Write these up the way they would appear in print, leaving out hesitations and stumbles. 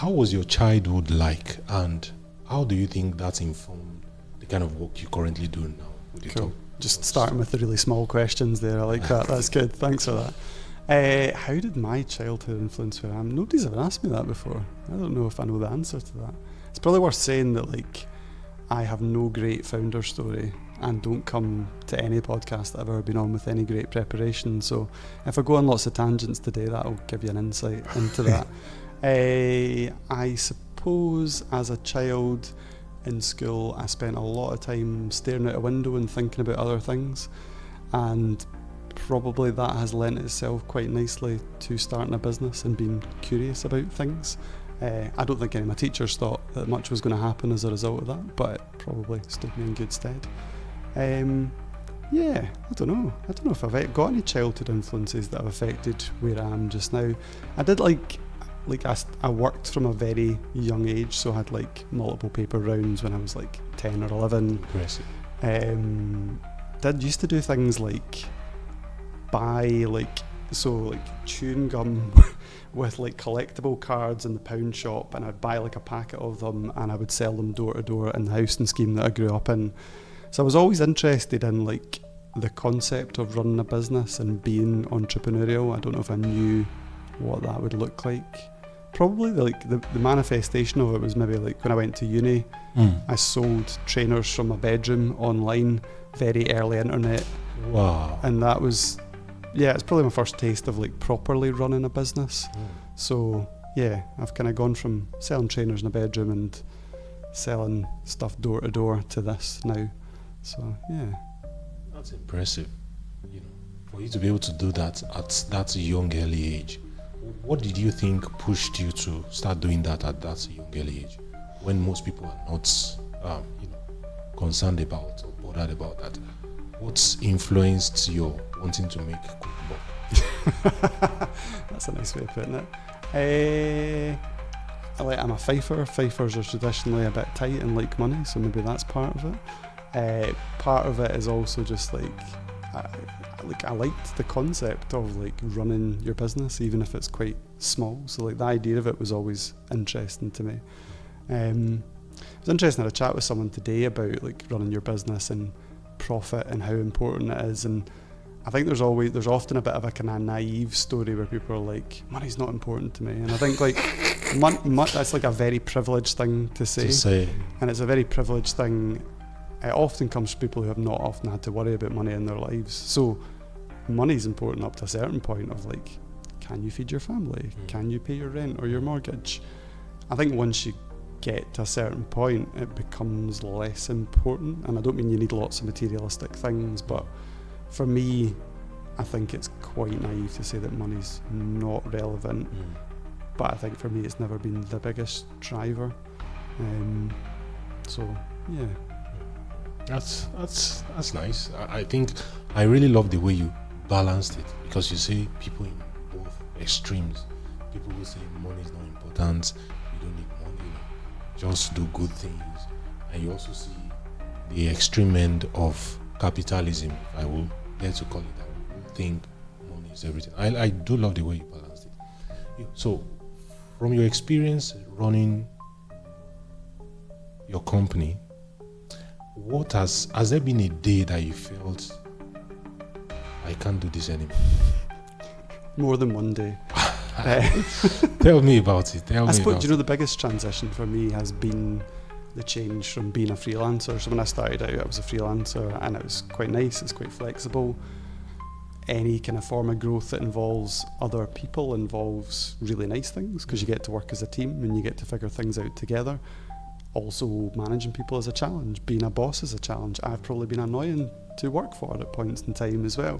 how was your childhood like, and how do you think that's informed the kind of work you currently do now? Would you Cool. talk? Just starting with the really small questions there. I like that. That's good. Thanks for that. How did my childhood influence where I am? Nobody's ever asked me that before. I don't know if I know the answer to that. It's probably worth saying that, like, I have no great founder story and don't come to any podcast that I've ever been on with any great preparation. So if I go on lots of tangents today, that'll give you an insight into that. I suppose as a child in school, I spent a lot of time staring out a window and thinking about other things, and probably that has lent itself quite nicely to starting a business and being curious about things. I don't think any of my teachers thought that much was going to happen as a result of that, but it probably stood me in good stead. Yeah, I don't know if I've got any childhood influences that have affected where I am just now. I did I worked from a very young age, so I had like multiple paper rounds when I was like 10 or 11. Impressive. Used to do things like buy chewing gum with like collectible cards in the pound shop, and I'd buy like a packet of them and I would sell them door to door in the housing scheme that I grew up in. So I was always interested in like the concept of running a business and being entrepreneurial. I don't know if I knew what that would look like. Probably the manifestation of it was maybe like when I went to uni. I sold trainers from my bedroom online, very early internet. Wow. And that was, it's probably my first taste of like properly running a business. So yeah, I've kind of gone from selling trainers in a bedroom and selling stuff door to door to this now. So yeah. That's impressive. You know, for you to be able to do that at that young early age. What did you think pushed you to start doing that at that young early age, when most people are not, concerned about or bothered about that? What's influenced your wanting to make cookbook? That's a nice way of putting it. I'm a fifer. Fifers are traditionally a bit tight and like money, so maybe that's part of it. Part of it is also just like I liked the concept of like running your business, even if it's quite small. So like the idea of it was always interesting to me. It was interesting to have a chat with someone today about like running your business and profit and how important it is. And I think there's often a bit of a kind of naive story where people are like, money's not important to me. And I think like that's like a very privileged thing to say. And it's a very privileged thing. It often comes from people who have not often had to worry about money in their lives. So money's important up to a certain point of like, can you feed your family? Can you pay your rent or your mortgage? I think once you get to a certain point, it becomes less important. And I don't mean you need lots of materialistic things, but for me, I think it's quite naive to say that money's not relevant. But I think for me, it's never been the biggest driver. So yeah. That's nice. I think I really love the way you balanced it, because you see people in both extremes. People who say money is not important, you don't need money, just do good things. And you also see the extreme end of capitalism, if I will dare to call it that, who think money is everything. I do love the way you balanced it. So from your experience running your company, has there been a day that you felt, I can't do this anymore? More than one day. Tell me about it. I suppose, the biggest transition for me has been the change from being a freelancer. So when I started out, I was a freelancer, and it was quite nice, it's quite flexible. Any kind of form of growth that involves other people involves really nice things, because you get to work as a team and you get to figure things out together. Also, managing people is a challenge. Being a boss is a challenge. I've probably been annoying to work for at points in time as well.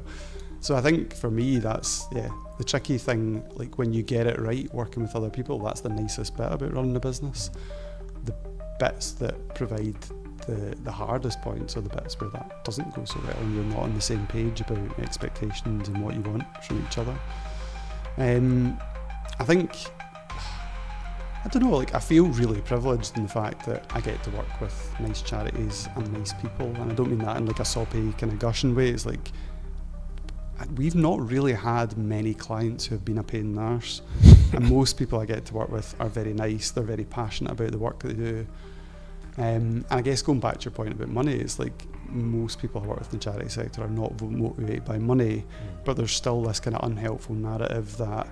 So I think for me, that's the tricky thing. Like when you get it right, working with other people, that's the nicest bit about running a business. The bits that provide the hardest points are the bits where that doesn't go so well and you're not on the same page about expectations and what you want from each other. I think, I don't know, like I feel really privileged in the fact that I get to work with nice charities and nice people, and I don't mean that in like a soppy kind of gushing way. It's like we've not really had many clients who have been a pain in the arse. And most people I get to work with are very nice, they're very passionate about the work that they do. And I guess going back to your point about money, it's like most people I work with in the charity sector are not motivated by money, but there's still this kind of unhelpful narrative that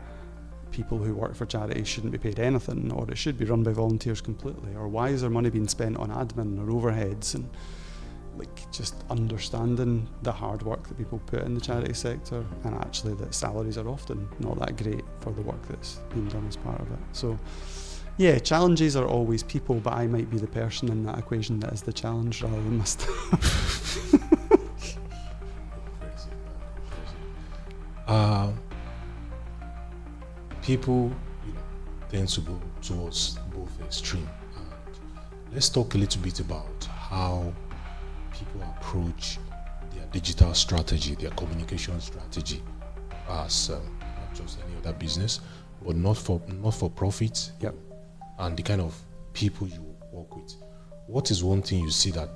people who work for charities shouldn't be paid anything, or it should be run by volunteers completely, or why is their money being spent on admin or overheads, and like just understanding the hard work that people put in the charity sector, and actually that salaries are often not that great for the work that's being done as part of it. So yeah, challenges are always people, but I might be the person in that equation that is the challenge rather than my staff. People tend to go towards both extreme. And let's talk a little bit about how people approach their digital strategy, their communication strategy, as not just any other business, but not for profit. Yep. And the kind of people you work with. What is one thing you see that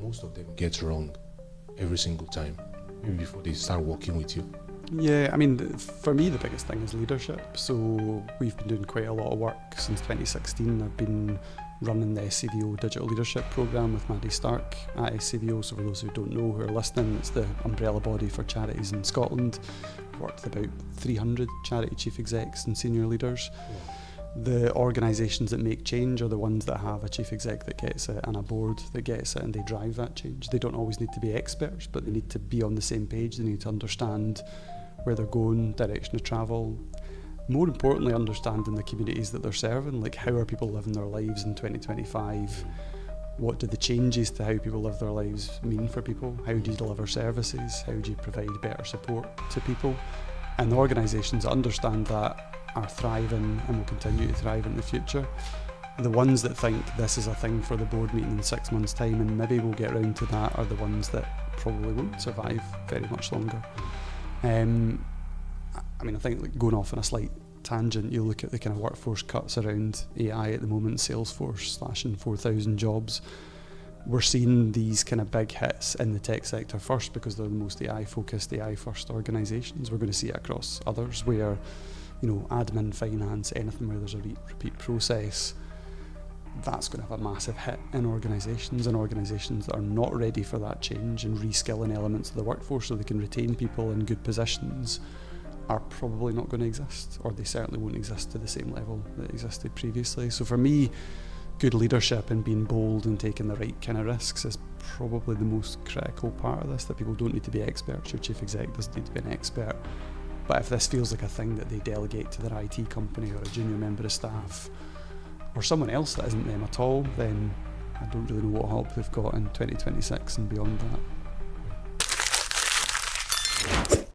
most of them get wrong every single time, maybe before they start working with you? Yeah, I mean, for me, the biggest thing is leadership. So we've been doing quite a lot of work since 2016. I've been running the SCVO Digital Leadership Programme with Maddie Stark at SCVO. So for those who don't know, who are listening, it's the umbrella body for charities in Scotland. We've worked with about 300 charity chief execs and senior leaders. Yeah. The organisations that make change are the ones that have a chief exec that gets it and a board that gets it, and they drive that change. They don't always need to be experts, but they need to be on the same page. They need to understand where they're going, direction of travel. More importantly, understanding the communities that they're serving, like how are people living their lives in 2025? What do the changes to how people live their lives mean for people? How do you deliver services? How do you provide better support to people? And the organisations that understand that are thriving and will continue to thrive in the future. The ones that think this is a thing for the board meeting in 6 months' time and maybe we'll get around to that are the ones that probably won't survive very much longer. I mean, I think like going off on a slight tangent, you look at the kind of workforce cuts around AI at the moment, Salesforce slashing 4,000 jobs. We're seeing these kind of big hits in the tech sector first because they're the most AI-focused, AI-first organisations. We're going to see it across others where, admin, finance, anything where there's a repeat process, that's going to have a massive hit in organisations, and organisations that are not ready for that change and reskilling elements of the workforce so they can retain people in good positions are probably not going to exist, or they certainly won't exist to the same level that existed previously. So for me, good leadership and being bold and taking the right kind of risks is probably the most critical part of this, that people don't need to be experts. Your chief exec doesn't need to be an expert. But if this feels like a thing that they delegate to their IT company or a junior member of staff or someone else that isn't them at all, then I don't really know what hope they've got in 2026 and beyond that.